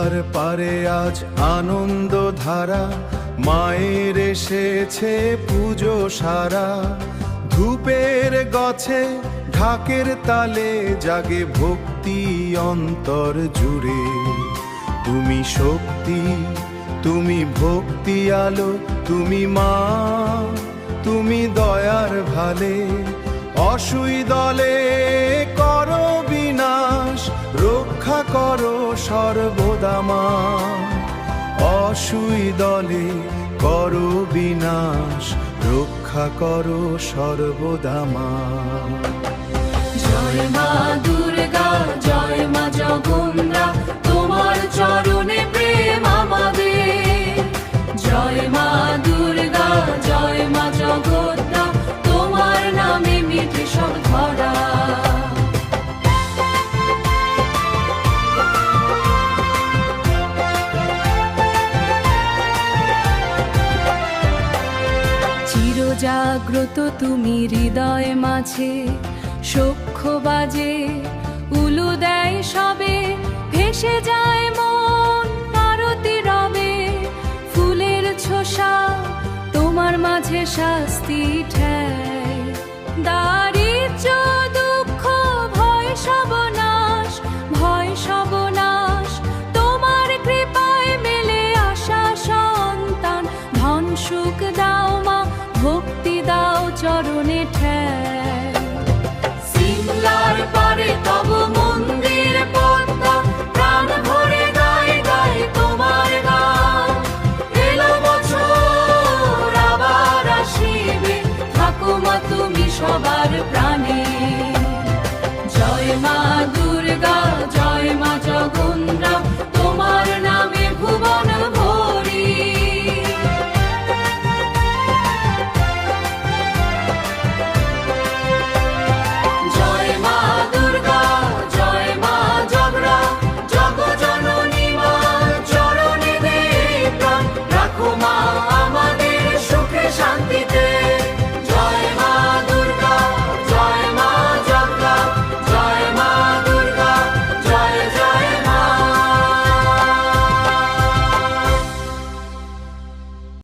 গঙ্গার পারে আজ আনন্দ ধারা, মায়ের এসেছে পুজো সারা। ধূপের গছে ঢাকের তালে জাগে ভক্তি অন্তর জুড়ে। তুমি শক্তি, তুমি ভক্তি আলো, তুমি মা, তুমি দয়ার ভালে। অসুই দলে করো বিনাশ, রক্ষা করো সর্বদা মা। অসুই দলে করো বিনাশ, রক্ষা করো সর্বদা মা। জয় মা দুর্গা, জয় মা জগন্না, তোমার চরণে প্রেম আমাদের। জয় মা দুর্গা, জয় মা জগন্না, তোমার নামে মিটে সব ধরা। চিরজাগ্রত তুমি হৃদয় মাঝে, সখ্য বাজে উলু দেয় সবে, ভেসে যায় মন আরতি রবে। ফুলের ছোষা তোমার মাঝে শাস্তি ঠায়, দারিদ্র দুঃখ ভয় সর্বনাশ, ভয় সর্বনাশ তোমার কৃপায় মেলে আশা সন্তান। ধন সুখ দাও মা, ভক্তি দাও চরণে ঠায়। সিমলার পারে তব মন্দির পদ্মা, প্রাণ ভরে গায় গায় তোমার গান। এলো বছর আবার আসিবে, থাকো মা তুমি সবার প্রাণে।